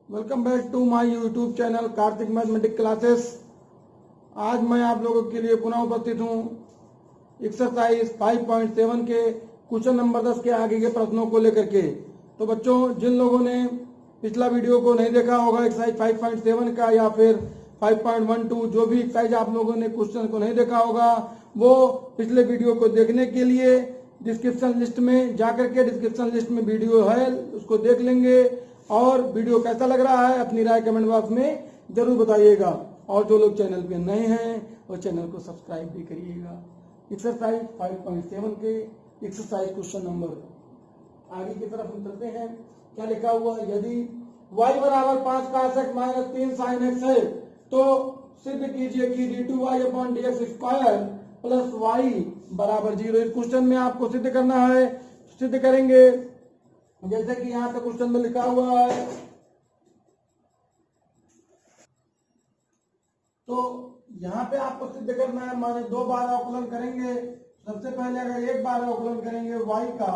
Welcome back to my YouTube channel Kartik mathematics classes. आज मैं आप लोगों के लिए पुनः उपस्थित हूँ एक्सरसाइज 5.7 के क्वेश्चन नंबर 10 के आगे के प्रश्नों को लेकर के। तो बच्चों, जिन लोगों ने पिछला वीडियो को नहीं देखा होगा एक्सरसाइज 5.7 का या फिर 5.12 जो भी एक्सरसाइज आप लोगों ने क्वेश्चन को नहीं देखा होगा, वो पिछले वीडियो को देखने के लिए डिस्क्रिप्शन लिस्ट में जाकर के डिस्क्रिप्शन लिस्ट में वीडियो है, उसको देख लेंगे। और वीडियो कैसा लग रहा है अपनी राय कमेंट बॉक्स में जरूर बताइएगा। और जो लोग चैनल पे नए हैं वो चैनल को सब्सक्राइब भी करिएगा। एक्सरसाइज 5.7 के एक्सरसाइज क्वेश्चन नंबर आगे की तरफ हम चलते हैं। क्या लिखा हुआ, यदि y बराबर 5 cos x minus 3 sin x है तो सिद्ध कीजिए कि d2y upon dx square plus y बराबर 0। इस क्वेश्चन में आपको सिद्ध करना है, सिद्ध करेंगे जैसे कि यहां पे क्वेश्चन में लिखा हुआ है। तो यहां पे आपको सिद्ध करना है, माने 2 बार अवकलन करेंगे। सबसे पहले अगर 1 बार अवकलन करेंगे y का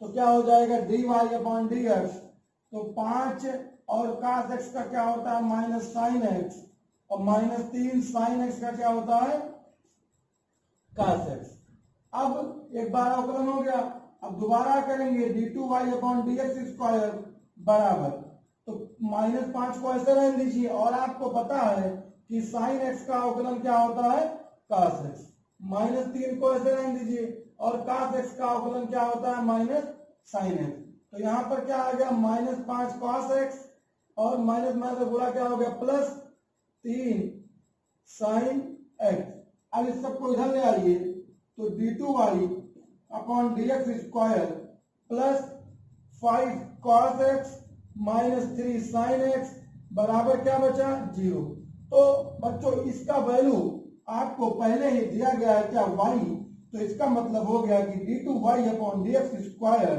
तो क्या हो जाएगा dy अपॉन dx। तो 5 और cos x का क्या होता है माइनस sin x, और माइनस 3 sin x का क्या होता है cos x। अब एक बार अवकलन हो गया, अब दोबारा करेंगे d2y अपॉन dx स्क्वायर बराबर, तो माइनस 5 को ऐसे रहने दीजिए। और आपको पता है कि sin x का अवकलन क्या होता है cos x। माइनस 3 को ऐसे रहने दीजिए और cos x का अवकलन क्या होता है माइनस sin x। तो यहाँ पर क्या आ गया माइनस 5 cos x और माइनस माइनस गुणा क्या हो गया प्लस 3 sin x। अब इस सबको इधर ले आइए तो d2y upon dx square plus 5 cos x minus 3 sin x बराबर क्या बचा 0। तो बच्चों इसका वैल्यू आपको पहले ही दिया गया है क्या y, तो इसका मतलब हो गया कि d2y upon dx square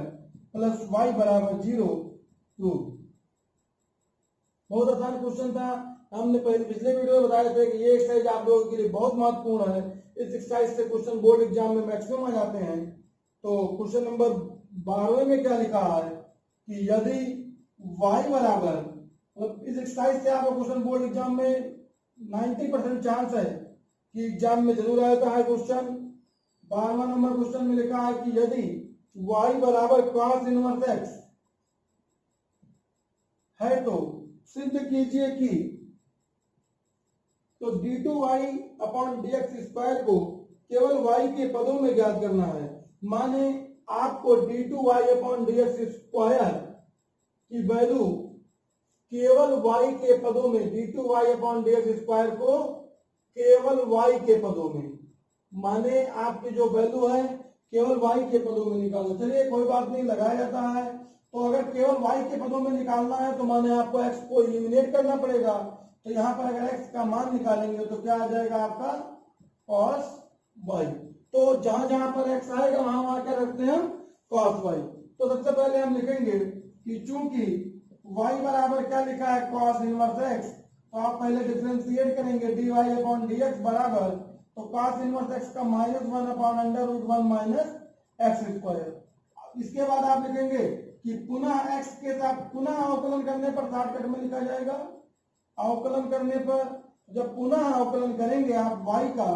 plus y बराबर 0 प्रूव। बहुत आसान क्वेश्चन था। हमने पहले पिछले वीडियो में बताया था कि ये एक्सरसाइज आप लोगों के लिए बहुत महत्वपूर्ण है। इस एक्सरसाइज से क्वेश्चन बोर्ड एग्जाम में मैक्सिमम आ जाते हैं। तो क्वेश्चन नंबर 12 में क्या लिखा है कि यदि y बराबर, मतलब इस एक्सरसाइज से आपको क्वेश्चन बोर्ड एग्जाम में 90% चांस है कि एग्जाम में जरूर आता है क्वेश्चन। 12वां नंबर क्वेश्चन में लिखा है कि यदि y बराबर cos इनवर्स x है तो सिद्ध कीजिए कि, तो d2y अपॉन dx स्क्वायर को केवल y के पदों में ज्ञात करना है। माने आपको d2y अपॉन dx स्क्वायर की वैल्यू केवल y के पदों में, d2y अपॉन dx स्क्वायर को केवल y के पदों में, माने आपकी जो वैल्यू है केवल y के पदों में निकालो। चलिए कोई बात नहीं, लगाया जाता है। तो अगर केवल y के पदों में निकालना है तो माने आपको x को एलिमिनेट करना पड़ेगा। तो यहाँ पर अगर x का मान निकालेंगे तो क्या आ जाएगा आपका cos y। तो जहां जहां पर x आएगा वहां वहां क्या रखते हैं cos y। तो सबसे पहले हम लिखेंगे कि चूंकि y बराबर क्या लिखा है cos इनवर्स x, तो आप पहले डिफरेंशिएट करेंगे dy अपॉन dx बराबर, तो cos इनवर्स x का minus 1 upon under root 1 minus x square. इसके बाद आप लिखेंगे कि पुनः x के साथ पुनः अवकलन करने पर शॉर्टकट में लिखा जाएगा। अवकलन करने पर जब पुनः अवकलन करेंगे आप y का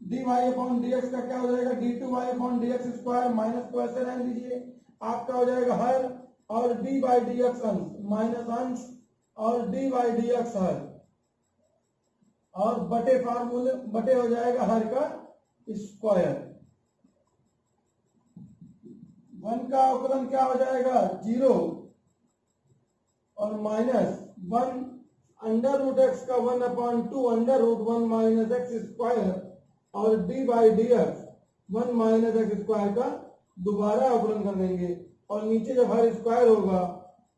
dy अपॉन dx का क्या हो जाएगा d2y upon dx square, minus को ऐसे रहने दीजिए, आपका हो जाएगा हर, और d बाई dx अंश माइनस अंश और d बाई dx हर, और बटे फार्मूले बटे हो जाएगा हर का स्क्वायर। 1 का अवकलन क्या हो जाएगा 0 और माइनस 1 अंडर रूट एक्स का 1 upon 2 under root 1 minus x square, और d by dx 1 minus x square का दोबारा अवकलन कर देंगे। और नीचे जब हर स्क्वायर होगा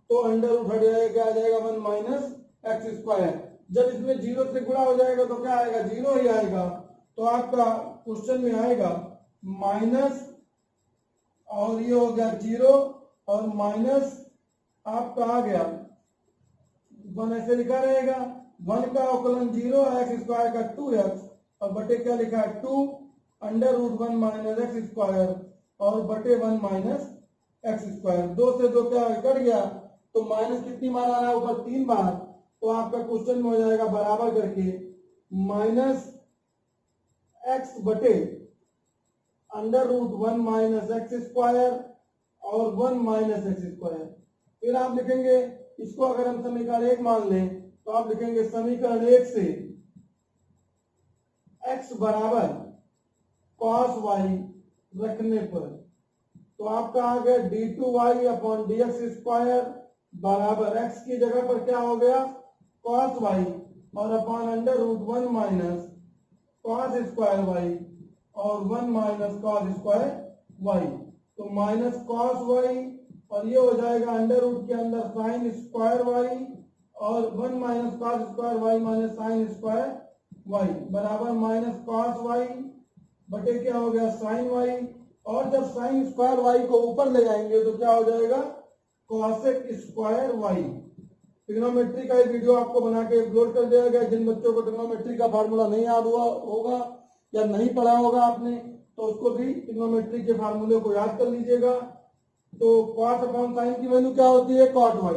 तो अंडर रूट हट जाएगा, क्या आ जाएगा 1 माइनस एक्स स्क्वायर। जब इसमें 0 से गुणा हो जाएगा तो क्या आएगा 0 ही आएगा। तो आपका क्वेश्चन में आएगा माइनस, और ये हो गया 0 और माइनस आपका आ गया 1, ऐसे लिखा रहेगा। 1 का अवकलन 0 एक्स स्क्वायर का 2x, और बटे क्या लिखा है 2 under root 1 minus x square और बटे 1 माइनस एक्स स्क्वायर। 2 से 2 क्या कट गया, तो माइनस कितनी बार आ रहा है ऊपर 3 बार, तो आपका क्वेश्चन में हो जाएगा बराबर करके माइनस एक्स बटे under root 1 minus x square और 1 माइनस एक्स स्क्वायर। फिर आप लिखेंगे इसको, अगर हम समीकरण 1 मान लें तो आप लिखेंगे समीकरण 1 से x बराबर cos y रखने पर तो आपका आ गया d2y अपॉन dx स्क्वायर बराबर x की जगह पर क्या हो गया cos y और upon under root 1 minus cos square y और 1 माइनस cos स्क्वायर y। तो माइनस cos y और ये हो जाएगा अंडर रूट के अंदर sin स्क्वायर y और 1 minus cos square y minus sin square y बराबर माइनस cos y बटे क्या हो गया sin y, और जब sin स्क्वायर y को ऊपर ले जाएंगे तो क्या हो जाएगा cosec स्क्वायर y। ट्रिग्नोमेट्री का एक वीडियो आपको बना के अपलोड कर दिया गया। जिन बच्चों को ट्रिग्नोमेट्री का फार्मूला नहीं याद हुआ होगा या नहीं पढ़ा होगा आपने, तो उसको भी ट्रिग्नोमेट्री के फार्मूले को याद कर लीजिएगा। तो cos अपॉन sin की वैल्यू क्या होती है cot y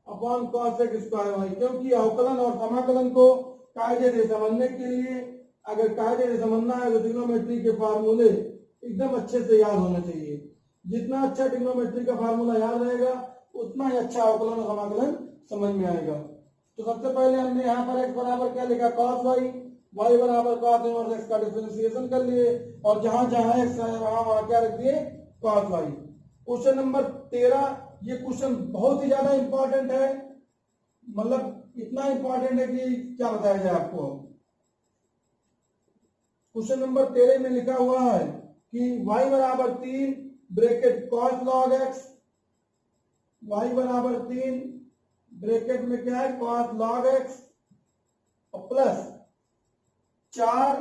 upon cosec square y, क्योंकि अवकलन और समाकलन को कायदे से समझने के लिए, अगर कायदे से समझना है तो ट्रिग्नोमेट्री के फार्मूले एकदम अच्छे से याद होने चाहिए। जितना अच्छा ट्रिग्नोमेट्री का फार्मूला याद रहेगा उतना ही अच्छा अवकलन और समाकलन समझ में आएगा। तो सबसे पहले हमने यहाँ पर x बराबर क्या लिखा cos y, y बराबर cos इनवर्स x का डिफरेंशिएशन कर लिए और जहां जहां x है वहां क्या रख दिए cos y। क्वेश्चन नंबर 13, ये क्वेश्चन बहुत ही ज्यादा इंपॉर्टेंट है, मतलब इतना इंपॉर्टेंट है कि क्या बताया जाए आपको। क्वेश्चन नंबर 13 में लिखा हुआ है कि y बराबर 3 bracket cos log x, y बराबर 3 ब्रैकेट में क्या है cos log x और प्लस 4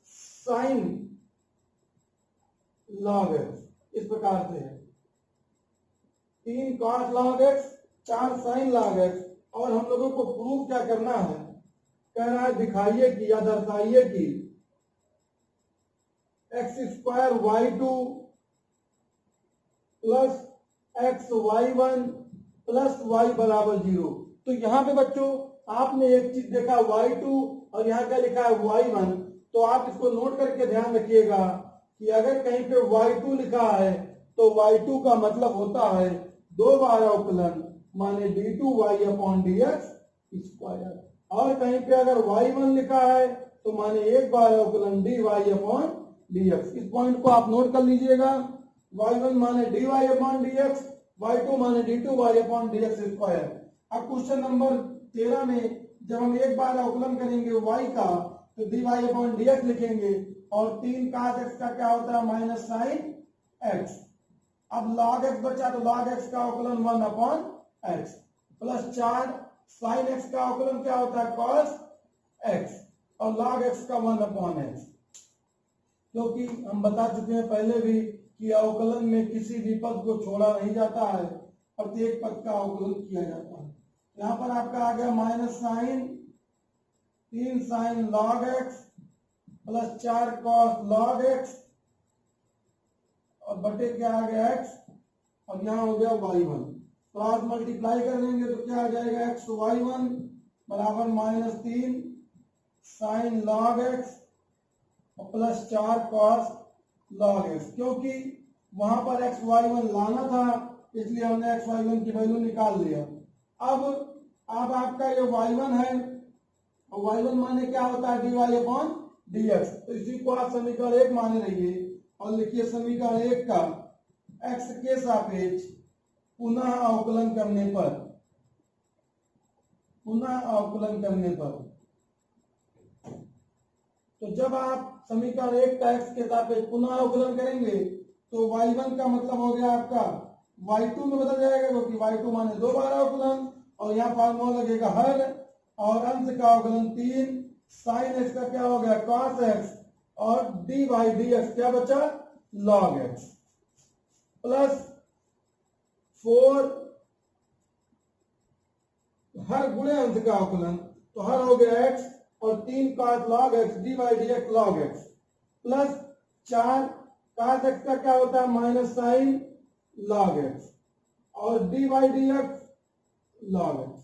sin log x, इस प्रकार से है 3 cos log x 4 sin log x। और हम लोगों को प्रूव क्या करना है, कह रहा है दिखाइए कि या दर्शाइए कि x square y2 plus x y1 plus y बराबर 0। तो यहाँ पे बच्चों आपने एक चीज देखा y2 और यहाँ क्या लिखा है y1, तो आप इसको नोट करके ध्यान रखिएगा कि अगर कहीं पे y2 लिखा है तो y2 का मतलब होता है 2 बार अवकलन माने d2y अपॉन dx स्क्वायर, और कहीं पे अगर y1 लिखा है तो माने 1 बार अवकलन dy अपॉन dx। इस पॉइंट को आप नोट कर लीजिएगा, y1 माने dy अपॉन dx, y2 माने d2y अपॉन dx स्क्वायर। अब क्वेश्चन नंबर 13 में जब हम 1 बार अवकलन करेंगे y का तो dy अपॉन dx लिखेंगे और 3 cos x का क्या होता है माइनस sin x। अब log x बचा तो log x का अवकलन 1 upon x plus 4 sin x का अवकलन क्या होता है cos x और log x का 1 अपॉन x। क्योंकि हम बता चुके हैं पहले भी कि अवकलन में किसी भी पद को छोड़ा नहीं जाता है, प्रत्येक पद का अवकलन किया जाता है। यहाँ पर आपका आ गया minus sine 3 sin log x plus 4 cos log x और बटे क्या आ गया x और यहाँ हो गया y1। तो आज मल्टीप्लाई कर देंगे तो क्या आ जाएगा x y1 बराबर माइनस 3 sin log x और प्लस 4 cos log x। क्योंकि वहां पर x y1 लाना था इसलिए हमने x y1 की वैल्यू निकाल लिया। अब आपका ये y1 है और y1 माने क्या होता है dy अपॉन dx। तो इसी को आप समीकरण 1 माने रहिए और लिखिए समीकरण 1 का x के सापेक्ष पुनः अवकलन करने पर, तो जब आप समीकरण 1 का x के सापेक्ष पुनः अवकलन करेंगे तो y1 का मतलब हो गया आपका y2 में बदल जाएगा, क्योंकि y2 माने 2 बार अवकलन और यहाँ फार्मूला लगेगा हर और अंश का अवकलन 3 sin x का क्या हो गया cos x और dy dx क्या बचा log x प्लस 4 हर गुणे अंश का अवकलन, तो हर हो गया x और 3 cos log x dy dx log x plus 4 cos x का क्या होता है माइनस साइन log x और D Y D X log X,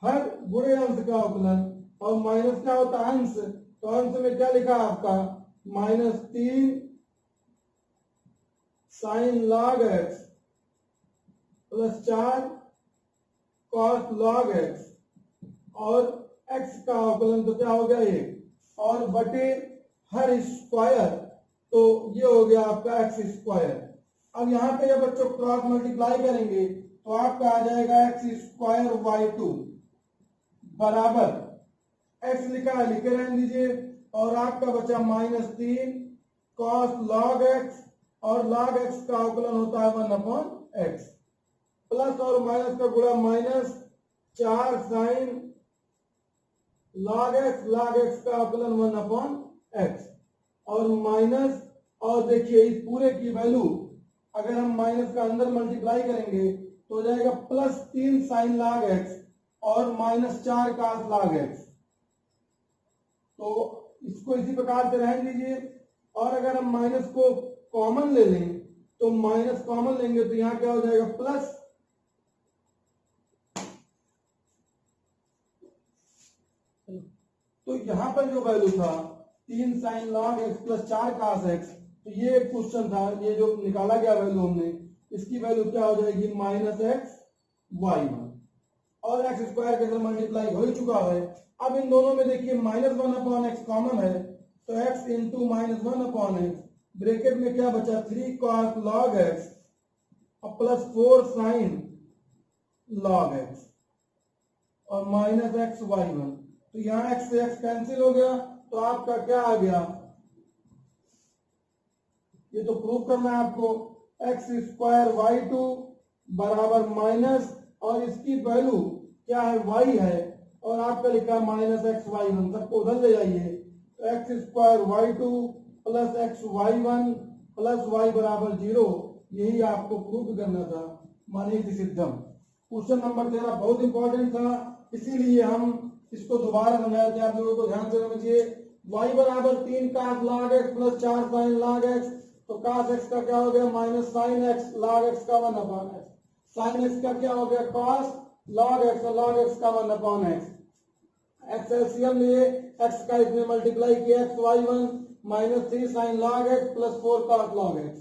हर बुरे अंश का अवकलन। और माइनस क्या होता है अंश, तो अंश में क्या लिखा है आपका -3 sign log x plus 4 cos log x, और एक्स का अवकलन तो क्या हो गया ये, और बटे हर स्क्वायर, तो ये हो गया आपका एक्स स्क्वायर। अब यहाँ पे जब बच्चों क्रॉस मल्टीप्लाई करेंगे तो आपका आ जाएगा एक्स स्क्वायर वाई टू बराबर, एक्स लिखा है लिखे रहने दीजिए, और आपका बचा -3 कॉस लॉग एक्स, और लॉग एक्स का अवकलन होता है 1/x, प्लस और माइनस का गुणा -4 साइन लॉग एक्स का अवकलन 1/x, और माइनस, और देखिए इस पूरे की वैल्यू अगर हम माइनस का अंदर मल्टीप्लाई करेंगे तो हो जाएगा +3 साइन लॉग एक्स और -4 cos log x। तो इसको इसी प्रकार से रहने दीजिए, और अगर हम माइनस को कॉमन ले लें तो माइनस कॉमन लेंगे तो यहाँ क्या हो जाएगा प्लस, तो यहाँ पर जो वैल्यू था 3 sign log x plus 4 cos x, तो ये एक क्वेश्चन था, ये जो निकाला गया वैल्यू हमने, इसकी वैल्यू क्या हो जाएगी -x y1, और एक्स स्क्वायर के साथ मल्टीप्लाई हो ही चुका है। अब इन दोनों में देखिए -1/x कॉमन है, तो x इंटू -1/x, ब्रैकेट में क्या बचा 3 cos log x और प्लस 4 साइन log x और -x y1, तो यहाँ x से x कैंसिल हो गया, तो आपका क्या आ गया, ये तो प्रूव करना है आपको, एक्स स्क्वायर y2 बराबर माइनस, और इसकी वैल्यू क्या है y है, और आपका लिखा -x y1, सबको उधर ले जाइए, तो x square y2 plus x y1 plus y बराबर 0, यही आपको प्रूव करना था, माने सिद्धम। क्वेश्चन नंबर 13 बहुत इंपॉर्टेंट था, इसीलिए हम इसको दोबारा समझाए थे, आप लोगों को ध्यान से समझिए। y बराबर 3 cos log x plus 4 sine log x, तो cos x का क्या हो गया minus sine x, log x का 1/x, साइन x का क्या हो गया cos log x, और log x का 1/x, x एलसीएम लिए x का इसमें मल्टीप्लाई किया x y1 -3 sine log x plus 4 cos log x।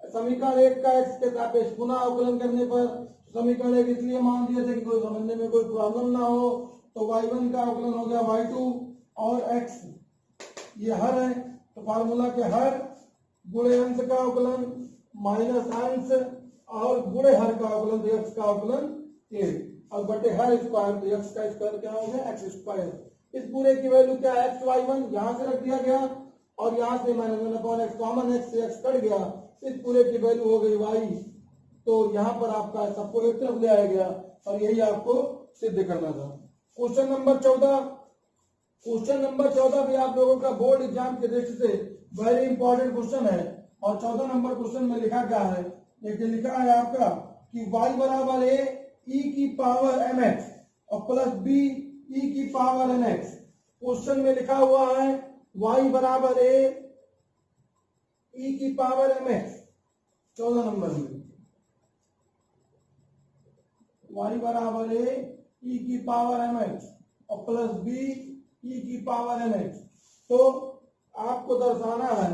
समीकरण 1 का x के सापेक्ष पुनः अवकलन करने पर समीकरण 1 इसलिए मान दिए थे कि कोई समझने में कोई प्रॉब्लम ना हो, तो y1 का अवकलन हो गया y2, और x ये हर है, तो फार्मूला के हर गुणे अंश का अवकलन माइनस अंश, और गुणे हर का अवकलन तो x का अवकलन 1, और बटे हर स्क्वायर, तो x का स्क्वायर क्या हो गया x स्क्वायर। इस पूरे की वैल्यू क्या है x y1 यहाँ से रख दिया गया, और यहाँ से -1/x कॉमन, x से x कट गया, इस पूरे की वैल्यू हो गई y, तो यहाँ पर आपका सबको एक तरफ ले आया गया, और यही आपको सिद्ध करना था। क्वेश्चन नंबर 14 भी आप लोगों का बोर्ड एग्जाम के दृष्टि से वेरी इंपॉर्टेंट क्वेश्चन है, और 14 नंबर क्वेश्चन में लिखा क्या है, देखिए लिखा है आपका कि y बराबर a e की पावर mx और प्लस b e की पावर nx। क्वेश्चन में लिखा हुआ है y बराबर a e की पावर mx, 14 नंबर में y बराबर a e की पावर mx और प्लस b e की पावर nx। तो आपको दर्शाना है,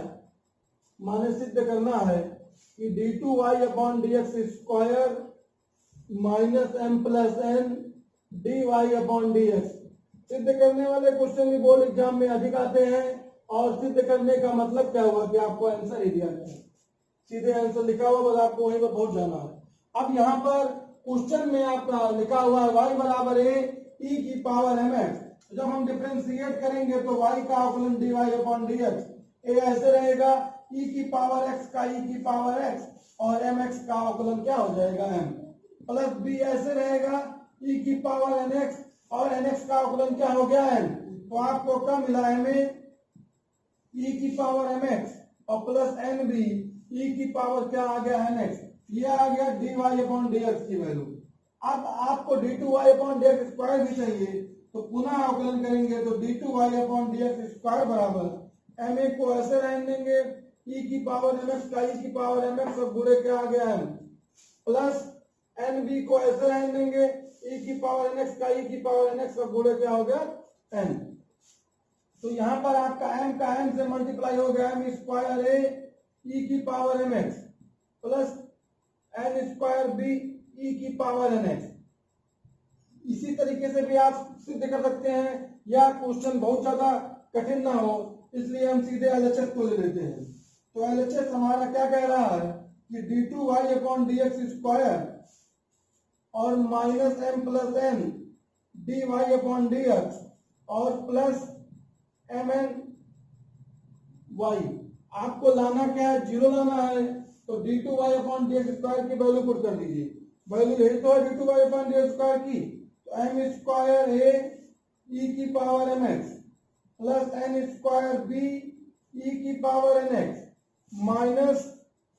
माने सिद्ध करना है कि d2y/dx² minus m plus n dy/dx। सिद्ध करने वाले क्वेश्चन भी बोर्ड एग्जाम में अधिक आते हैं, और सिद्ध करने का मतलब क्या हुआ कि आपको आंसर ही दिया गया है, सीधे आंसर लिखा हुआ, बस आपको वहीं पर पहुंच जाना है। अब यहाँ पर क्वेश्चन में आपका लिखा हुआ है y बराबर a e की पावर mx, जब हम डिफरेंशिएट करेंगे तो y का अवकलन dy/dx, a ऐसे रहेगा e की पावर x का e की पावर x, और mx का अवकलन क्या हो जाएगा m, प्लस b ऐसे रहेगा e की पावर nx, और nx का अवकलन क्या हो गया n, तो आपको क्या मिला m e की पावर mx और प्लस n b e की पावर क्या आ गया nx, ये आ गया dy/dx की वैल्यू। अब आपको d2y/dx स्क्वायर भी चाहिए, तो पुनः अवकलन करेंगे तो d2y/dx स्क्वायर बराबर ma को ऐसे रहने देंगे e की पावर mx का e की पावर mx, और गुणे क्या आ गया m, प्लस एन बी को ऐसे रहने देंगे, ई की पावर एन एक्स का ई की पावर एन एक्स का गुणे क्या हो गया एन। तो यहां पर आपका एम का एम से मल्टीप्लाई हो गया एम स्क्वायर ए ई की power M x plus N square b ई की पावर एन एक्स। इसी तरीके से भी आप सिद्ध कर सकते हैं, या क्वेश्चन बहुत ज्यादा कठिन ना हो इसलिए हम सीधे एलएचएस को ले लेते हैं। तो एलएचएस हमारा क्या कह रहा है कि D two Y upon D X square और minus M plus N D Y upon D X और प्लस एम एन वाई। आपको लाना क्या है, जीरो लाना है। तो D two Y upon D X square की वैल्यू पुट कर दीजिए, वैल्यू यही तो है D two Y upon D X square की। तो एम स्क्वायर ए ई की power M x plus N square b ई की power N X minus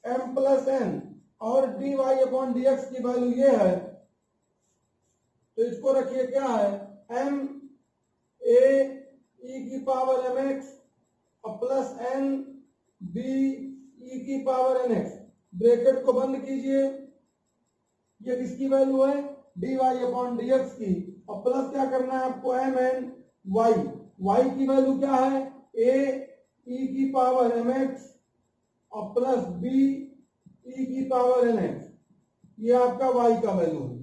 M plus N और D Y upon D x की वैल्यू ये है। तो इसको रखिए क्या है एम ए ई की पावर एम एक्स और प्लस एन बी ई की पावर एन एक्स। ब्रैकेट को बंद कीजिए, ये किसकी वैल्यू है d Y upon D x की, और प्लस क्या करना है आपको एम एन वाई। वाई की वैल्यू क्या है ए ई की पावर एम एक्स और प्लस बी ई की पावर एन एक्स, ये आपका वाई का वैल्यू है।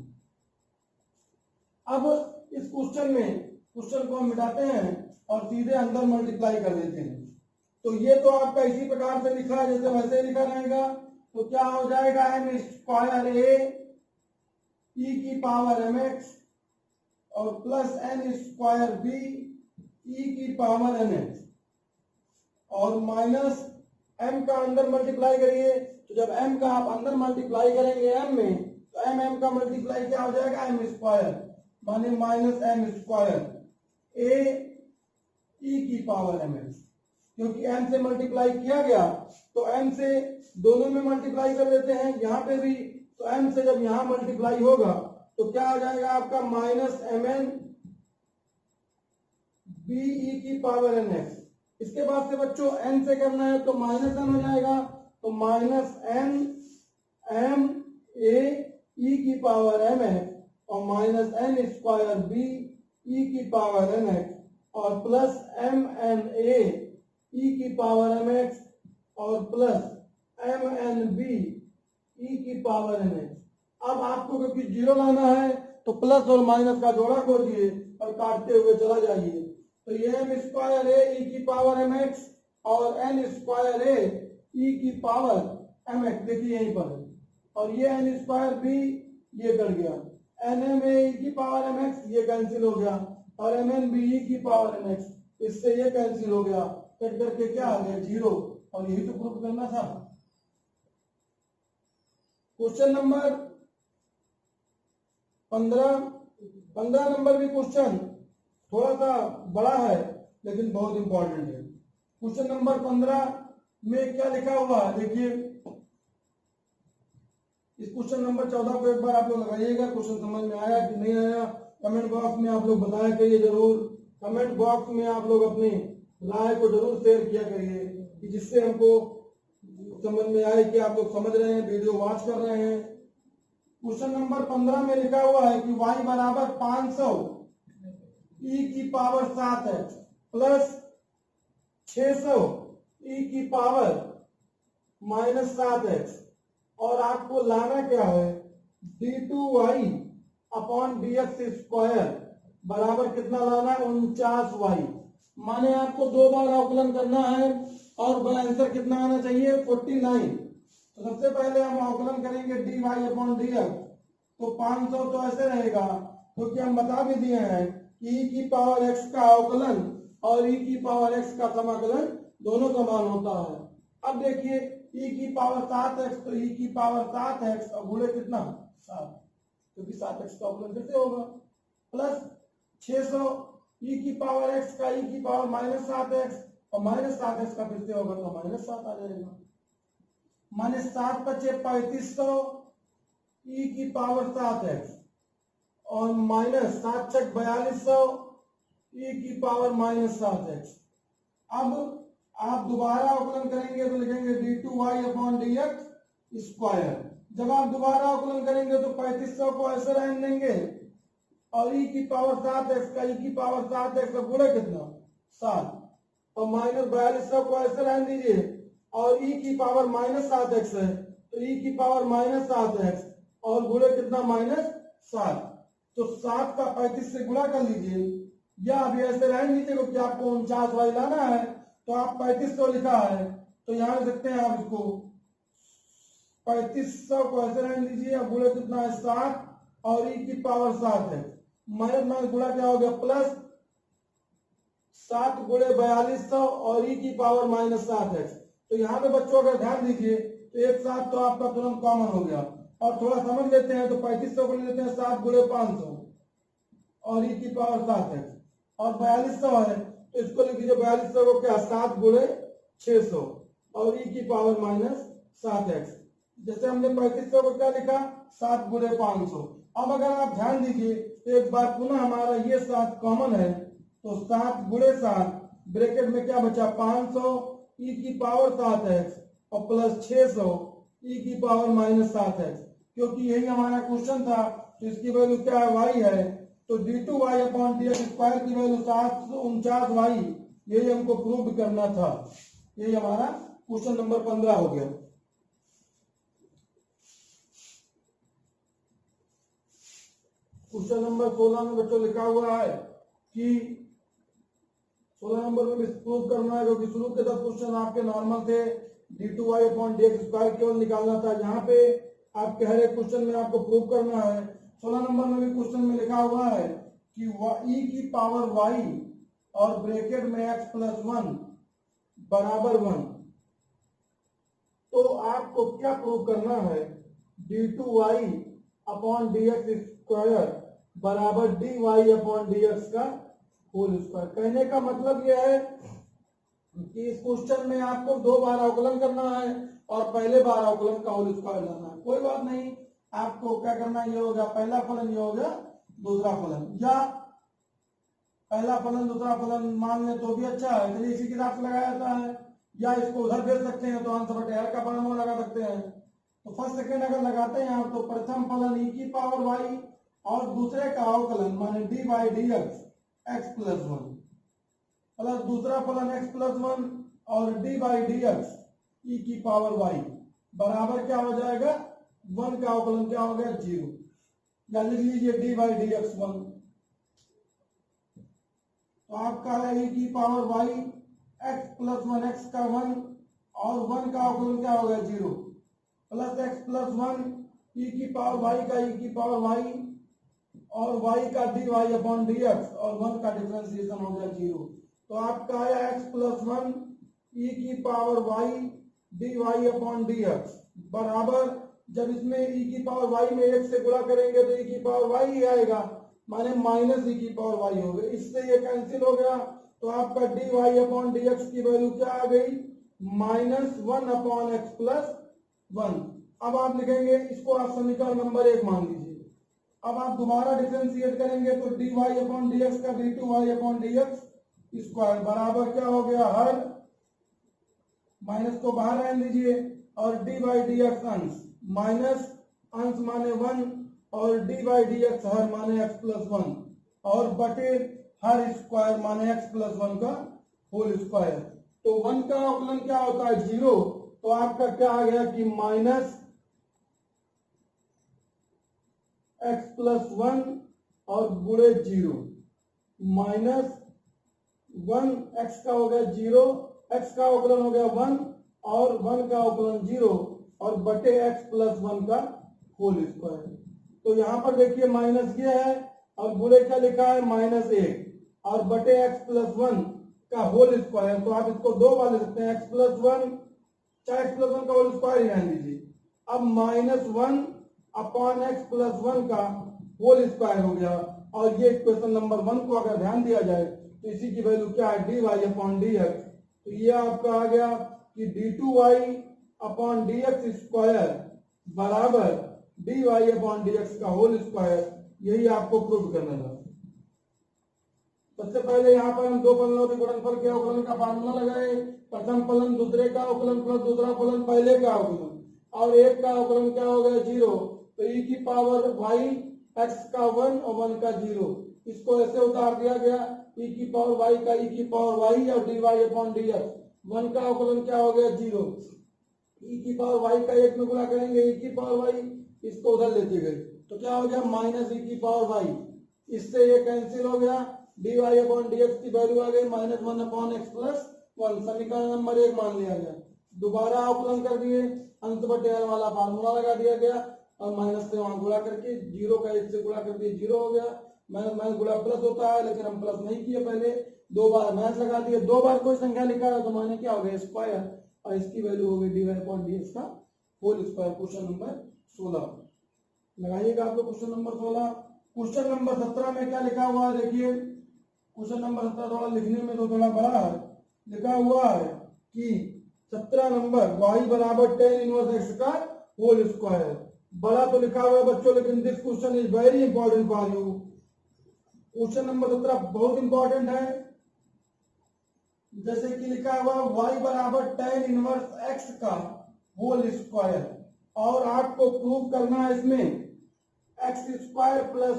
अब इस क्वेश्चन में क्वेश्चन को हम मिटाते हैं और सीधे अंदर मल्टीप्लाई कर देते हैं। तो ये तो आपका इसी प्रकार से लिखा है जैसे वैसे लिखा रहेगा। तो क्या हो जाएगा एम स्क्वायर ए ई की पावर एम एक्स और प्लस एन स्क्वायर बी ई की पावर एन एक्स और माइनस एम का अंदर मल्टीप्लाई करिए। तो जब एम का आप अंदर मल्टीप्लाई करेंगे एम में, तो एम एम का मल्टीप्लाई क्या हो जाएगा एम स्क्वायर माने माइनस एम स्क्वायर ए ई की पावर एम एक्स। क्योंकि एम से मल्टीप्लाई किया गया तो एम से दोनों में मल्टीप्लाई कर देते हैं, यहां पे भी। तो एम से जब यहां मल्टीप्लाई होगा तो क्या आ जाएगा आपका माइनस एम एन बी ई की पावर एन एक्स। इसके बाद से बच्चों एन से करना है तो माइनस एन हो जाएगा, तो माइनस एन एम ए ई की पावर एम एक्स और माइनस एन स्क्वायर बी ई की पावर एन एक्स और प्लस एम एन ए ई की पावर एम एक्स और प्लस एम एन बी ई की पावर एन एक्स। अब आपको क्योंकि जीरो लाना है तो प्लस और माइनस का जोड़ा खोजिए और काटते हुए चला जाइए। तो ये एम स्क्वायर ए ई की पावर एम एक्स और एन स्क्वायर ए ई की पावर एम एक्स देखिए यहीं पर है, और ये एन स्क्वायर बी ये कर गया, एन एम ए ई की पावर एम एक्स ये कैंसिल हो गया और एम एन बी ई की पावर एम एक्स इससे ये कैंसिल हो गया, कट करके क्या आ गया जीरो। और यही तो प्रूफ करना था। क्वेश्चन नंबर 15 नंबर भी क्वेश्चन थोड़ा सा बड़ा है लेकिन बहुत इंपॉर्टेंट है। क्वेश्चन नंबर 15 में क्या लिखा हुआ है देखिए। इस क्वेश्चन नंबर 14 को एक बार आप लोग लगाइएगा, क्वेश्चन समझ में आया कि नहीं आया कमेंट बॉक्स में आप लोग बताया करिए जरूर। कमेंट बॉक्स में आप लोग अपनी राय को जरूर शेयर किया करिए कि जिससे हमको समझ में आए कि आप लोग समझ रहे हैं, वीडियो वॉच कर रहे हैं। क्वेश्चन नंबर 15 में लिखा हुआ है कि y बराबर 500 ई की पावर 7x प्लस 600 ई की पावर माइनस 7x, और आपको लाना क्या है d2y अपॉन dx स्क्वायर बराबर कितना लाना है 49y। माने आपको दो बार अवकलन करना है और आंसर कितना आना चाहिए 49। तो सबसे पहले हम अवकलन करेंगे dy अपॉन dx। तो 500 तो ऐसे रहेगा क्योंकि हम बता भी दिए हैं कि e की पावर x का अवकलन और e की पावर x का समाकलन दोनों समान होता है। अब देखिए e की पावर 7x तो e की पावर 7x और गुणे कितना 7, क्योंकि 7x का अवकलन कैसे होगा, प्लस 600 e की पावर x का e की पावर माइनस 7x और माइनस 7x का फिर से होगा तो माइनस 7 आ जाएगा। माइनस 7 बचे 3500 e की पावर 7x और माइनस 7 छक 4200 e की पावर माइनस 7x। अब आप दोबारा अवकलन करेंगे तो लिखेंगे d2y अपॉन dx स्क्वायर जब आप दोबारा अवकलन करेंगे तो 3500 को ऐसे रहने देंगे और e की पावर 7x का e की पावर 7x का गुणे कितना 7 और माइनस 4200 को ऐसे रहने दीजिए और e की पावर -7x है तो e की पावर -7x और गुणे कितना -7 तो 7 का 35 से गुणा कर लीजिए या अभी ऐसे रहने दीजिए क्योंकि आपको 49y लाना है तो आप 3500 लिखा है तो यहाँ लिख सकते हैं आप इसको 3500 को ऐसे रहने दीजिए अब गुणे कितना है 7 और e की पावर 7 है माइनस गुणा क्या हो गया प्लस 7 गुणे 4200 और e की पावर -7 है तो यहाँ पे बच्चों अगर ध्यान दीजिए तो एक साथ तो आपका तुरंत कॉमन हो गया और थोड़ा समझ लेते हैं तो 3500 को ले लेते हैं 7 गुणे 500 और e की पावर 7 है और 4200 है तो इसको लिख दीजिए 4200 को क्या 7 गुणे 600 और e की पावर -7x जैसे हमने 3500 को क्या लिखा 7 गुणे 500 अब अगर आप ध्यान दीजिए तो एक बार पुनः हमारा ये 7 कॉमन है तो 7 गुणे 7 ब्रैकेट में क्या बचा 500 e की पावर 7x और प्लस 600 e की पावर -7x क्योंकि यही हमारा क्वेश्चन था तो इसकी वैल्यू क्या है y है तो d2y अपॉन dx स्क्वायर की वैल्यू 749y यही हमको प्रूव करना था यही हमारा क्वेश्चन नंबर 15 हो गया। क्वेश्चन नंबर 16 में बच्चों लिखा हुआ है कि 16 नंबर में भी प्रूव करना है क्योंकि शुरू के 10 क्वेश्चन आपके नॉर्मल थे d2y अपॉन dx स्क्वायर केवल निकालना था यहाँ पे आप कह रहे क्वेश्चन में आपको प्रूव करना है 16 नंबर में भी क्वेश्चन में लिखा हुआ है कि e की पावर y और ब्रैकेट में x प्लस 1 बराबर 1 तो आपको क्या प्रूव करना है d2y अपॉन dx स्क्वायर बराबर dy अपॉन dx का होल स्क्वायर कहने का मतलब यह है कि इस क्वेश्चन में आपको 2 बार अवकलन करना है और पहले बार अवकलन का होल स्क्वायर लाना है कोई बात नहीं आपको क्या करना ये होगा पहला फलन ये होगा दूसरा फलन या पहला फलन दूसरा फलन मान लें तो भी अच्छा है चलिए इसी के हिसाब से लगाया जाता है या इसको उधर भेज सकते हैं तो आंसर बटे का फलन लगा सकते हैं तो फर्स्ट सेकेंड अगर लगाते हैं आप तो प्रथम फलन e की पावर y और दूसरे का अवकलन माने dy dx x plus 1 plus दूसरा फलन x प्लस 1 और dy dx e की पावर y बराबर क्या हो जाएगा 1 का अवकलन क्या हो गया 0 या लिख लीजिए dy dx 1 तो आपका है e की power y x plus 1 x का 1 और 1 का अवकलन क्या हो गया 0 प्लस x प्लस 1 e की पावर y का e की पावर y और y का dy अपॉन dx और 1 का डिफरेंशिएशन हो गया 0 तो आपका आया x प्लस 1 e की power y dy upon dx बराबर जब इसमें e की पावर y में 1 से गुणा करेंगे तो e की पावर y ही आएगा माने माइनस e की पावर y हो गया इससे ये कैंसिल हो गया तो आपका dy अपॉन dx की वैल्यू क्या आ गई -1 अपॉन x प्लस 1 अब आप लिखेंगे इसको आप समीकरण नंबर 1 मान लीजिए अब आप दोबारा डिफरेंशिएट करेंगे तो dy अपॉन dx का d2y अपॉन dx स्क्वायर बराबर क्या हो गया हर माइनस को बाहर रहने दीजिए और dy dx अंश माइनस अंश माने 1 और dy dx हर माने x प्लस 1 और बटे हर स्क्वायर माने x प्लस 1 का होल स्क्वायर तो 1 का अवकलन क्या होता है 0 तो आपका क्या आ गया कि माइनस x प्लस 1 और गुणे 0 माइनस 1 x का हो गया 0 x का अवकलन हो गया 1 और 1 का अवकलन 0 और बटे x प्लस 1 का होल स्क्वायर तो यहाँ पर देखिए माइनस ये है और गुणे क्या लिखा है -1 और बटे x प्लस 1 का होल स्क्वायर तो आप इसको 2 बार लिख सकते हैं x प्लस 1 चाहे x प्लस 1 का होल स्क्वायर ही रहने दीजिए अब -1 अपॉन x प्लस 1 का होल स्क्वायर हो गया और ये इक्वेशन नंबर 1 को अगर ध्यान दिया जाए तो इसी की वैल्यू क्या है dy अपॉन dx तो ये आपका आ गया कि d2y अपॉन dx स्क्वायर बराबर dy अपॉन dx का होल स्क्वायर यही आपको प्रूव करना था सबसे पहले यहाँ पर हम 2 फलनों के गुणनफल के अवकलन का फार्मूला लगाए प्रथम फलन दूसरे का अवकलन प्लस दूसरा फलन पहले का अवकलन और 1 का अवकलन क्या हो गया 0, तो e की पावर y x का 1 और 1 का 0, इसको ऐसे उतार दिया गया e की पावर y का e की पावर y और dy अपॉन dx, 1 का अवकलन क्या हो गया 0, e की पावर y का 1 में गुणा करेंगे e की पावर y, इसको उधर लेते गए तो क्या हो गया माइनस e की पावर y, इससे ये कैंसिल हो गया, dy अपॉन dx की वैल्यू आ गई -1 अपॉन x प्लस 1, समीकरण नंबर 1 मान लिया गया। दोबारा अवकलन कर दिए, अंश बटे हर वाला फार्मूला लगा दिया गया और माइनस से वहां गुणा करके 0 का 1 से गुणा कर दिए 0 हो गया, माइनस गुणा प्लस होता है लेकिन हम प्लस नहीं किए, पहले 2 बार माइनस लगा दिए, 2 बार कोई संख्या लिखा है तो माने क्या हो गया स्क्वायर और इसकी वैल्यू हो गई dy अपॉन dx का होल स्क्वायर। क्वेश्चन नंबर 16 लगाइएगा आप लोग क्वेश्चन नंबर 16। क्वेश्चन नंबर 17 में क्या लिखा हुआ है देखिए, क्वेश्चन नंबर 17 थोड़ा लिखने में तो थोड़ा बड़ा है, लिखा हुआ है कि 17 नंबर y बराबर tan इनवर्स x का होल स्क्वायर, बड़ा तो लिखा हुआ है बच्चों लेकिन this question is very important for you. Question number 17 बहुत इंपॉर्टेंट है, जैसे कि लिखा हुआ y बराबर tan इनवर्स x का होल स्क्वायर और आपको प्रूव करना है इसमें x स्क्वायर प्लस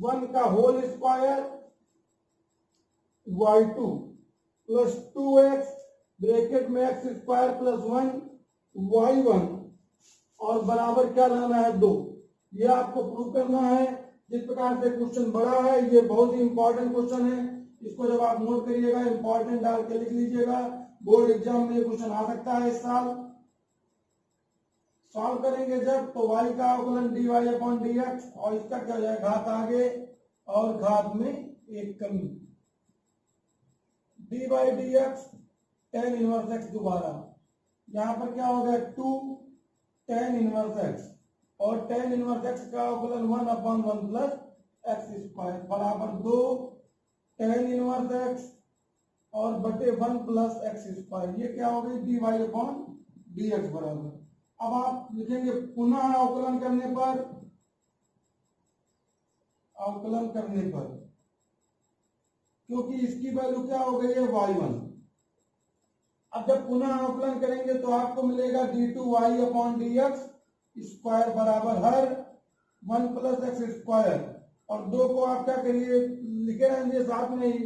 1 का whole square y2 plus 2x bracket में x स्क्वायर प्लस 1 y1 और बराबर क्या लाना है 2, ये आपको प्रूव करना है। जिस प्रकार से क्वेश्चन बड़ा है ये बहुत ही इंपॉर्टेंट क्वेश्चन है, इसको जब आप नोट करिएगा इंपॉर्टेंट डाल के लिख लीजिएगा, बोर्ड एग्जाम में ये क्वेश्चन आ सकता है इस साल। सॉल्व करेंगे जब तो y का अवकलन dy अपॉन dx और इसका क्या हो जाएगा घात आगे और घात में एक कमी, dy dx tan इनवर्स x, दोबारा यहाँ पर क्या हो गया 2 tan इनवर्स x और tan इनवर्स x का अवकलन 1 अपॉन 1 प्लस x स्क्वायर बराबर 2 tan इनवर्स x और बटे 1 प्लस x स्क्वायर, ये क्या हो गई dy अपॉन dx बराबर। अब आप लिखेंगे पुनः अवकलन करने पर क्योंकि इसकी वैल्यू क्या हो गई है y1, अब जब पुनः अवकलन करेंगे तो आपको मिलेगा d2y अपॉन dx स्क्वायर बराबर हर 1 प्लस एक्स स्क्वायर और 2 को आप क्या करिए लिखे रहेंगे साथ में ही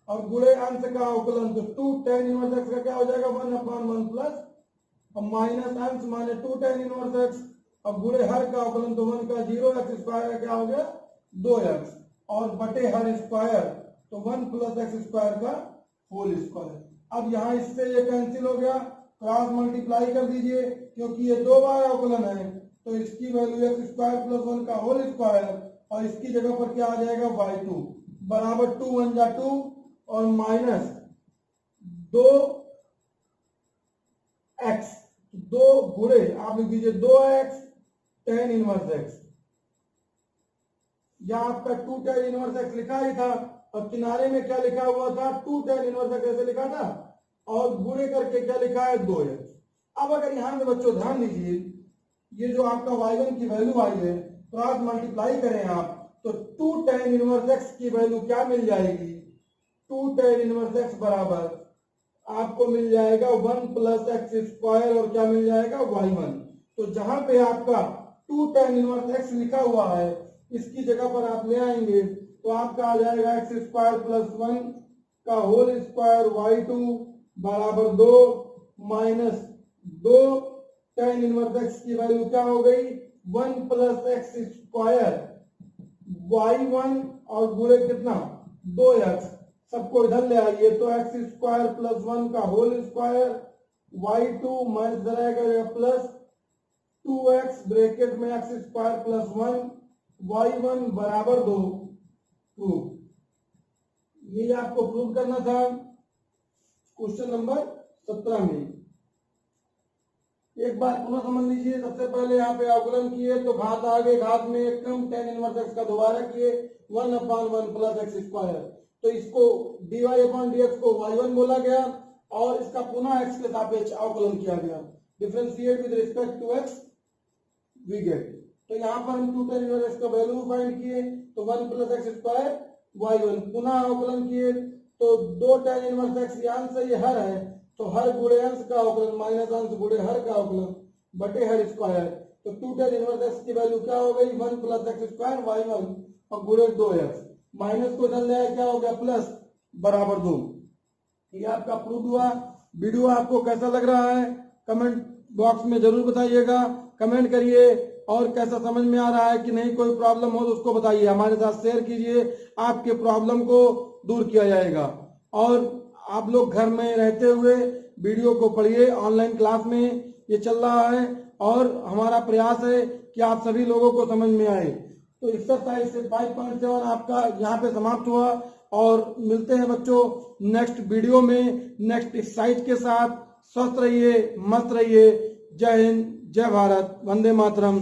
और गुणे अंश का अवकलन तो 2 tan इनवर्स x का क्या हो जाएगा 1 अपॉन 1 प्लस और माइनस अंश माने 2 tan इनवर्स x अब गुणे हर का अवकलन तो 1 का 0 x स्क्वायर का क्या हो गया 2x और बटे हर स्क्वायर तो 1 प्लस एक्स स्क्वायर का होल स्क्वायर। अब यहाँ इससे ये कैंसिल हो गया, क्रॉस मल्टीप्लाई कर दीजिए क्योंकि ये 2 बार अवकलन है तो इसकी वैल्यू एक्स स्क्वायर प्लस 1 का होल स्क्वायर और इसकी जगह पर क्या आ जाएगा y2 बराबर 2 1 जा 2 और माइनस 2x 2 गुणे आप लिख दीजिए 2x tan इनवर्स x, या आपका 2 tan इनवर्स x लिखा ही था और किनारे में क्या लिखा हुआ था 2 tan इनवर्स x ऐसे लिखा था और गुणे करके क्या लिखा है 2x। अब अगर यहां पे बच्चों ध्यान दीजिए ये जो आपका y1 की वैल्यू आई है क्रॉस मल्टीप्लाई करें आप तो 2 tan इनवर्स x की वैल्यू क्या मिल जाएगी 2 tan इनवर्स x बराबर आपको मिल जाएगा 1 प्लस एक्स स्क्वायर और क्या मिल जाएगा y1। तो जहां पे आपका 2 tan इनवर्स x लिखा हुआ है इसकी जगह पर आप ले आएंगे तो आपका आ जाएगा एक्स स्क्वायर प्लस 1 का होल स्क्वायर y2 बराबर 2 माइनस 2 tan इनवर्स x की वैल्यू क्या हो गई 1 प्लस एक्स स्क्वायर y1 और गुणे कितना 2x, सबको इधर ले आइए तो एक्स स्क्वायर प्लस 1 का होल स्क्वायर y2 माइनस रहेगा प्लस 2x ब्रैकेट में एक्स स्क्वायर प्लस 1 y1 बराबर 2 प्रूव। ये आपको प्रूव करना था क्वेश्चन नंबर 17 में। एक बार पुनः समझ लीजिए, सबसे पहले यहाँ पे अवकलन किए तो घात आगे घात में एक कम tan इनवर्स x का दोबारा किए 1 अपॉन 1 प्लस एक्स स्क्वायर, तो इसको dy अपॉन dx को y1 बोला गया और इसका पुनः x के सापेक्ष अवकलन किया गया, differentiate with respect to x we get. तो यहाँ पर हम 2 tan इनवर्स x का वैल्यू फाइंड किए तो 1 प्लस एक्स स्क्वायर y1, पुनः अवकलन किए तो 2 tan इनवर्स x, यहाँ से ये हर है तो हर गुणे अंश का अवकलन माइनस अंश गुणे हर का अवकलन बटे हर स्क्वायर। तो 2 tan इनवर्स एक्स की वैल्यू क्या हो गई 1 प्लस एक्स स्क्वायर वाई 1 और गुणे 2x माइनस को इधर ले आया क्या हो गया प्लस बराबर 2। ये आपका प्रूफ हुआ। वीडियो आपको कैसा लग रहा है कमेंट बॉक्स में जरूर बताइएगा, कमेंट करिए और कैसा समझ में आ रहा है कि नहीं, कोई प्रॉब्लम हो तो उसको बताइए, हमारे साथ शेयर कीजिए, आपके प्रॉब्लम को दूर किया जाएगा। और आप लोग घर में रहते हुए वीडियो को पढ़िए, ऑनलाइन क्लास में ये चल रहा है और हमारा प्रयास है कि आप सभी लोगों को समझ में आए। तो एक्सरसाइज 5.7 आपका यहाँ पे समाप्त हुआ और मिलते हैं बच्चों नेक्स्ट वीडियो में नेक्स्ट एक्सरसाइज के साथ। स्वस्थ रहिए, मस्त रहिए। जय हिंद, जय भारत, वंदे मातरम।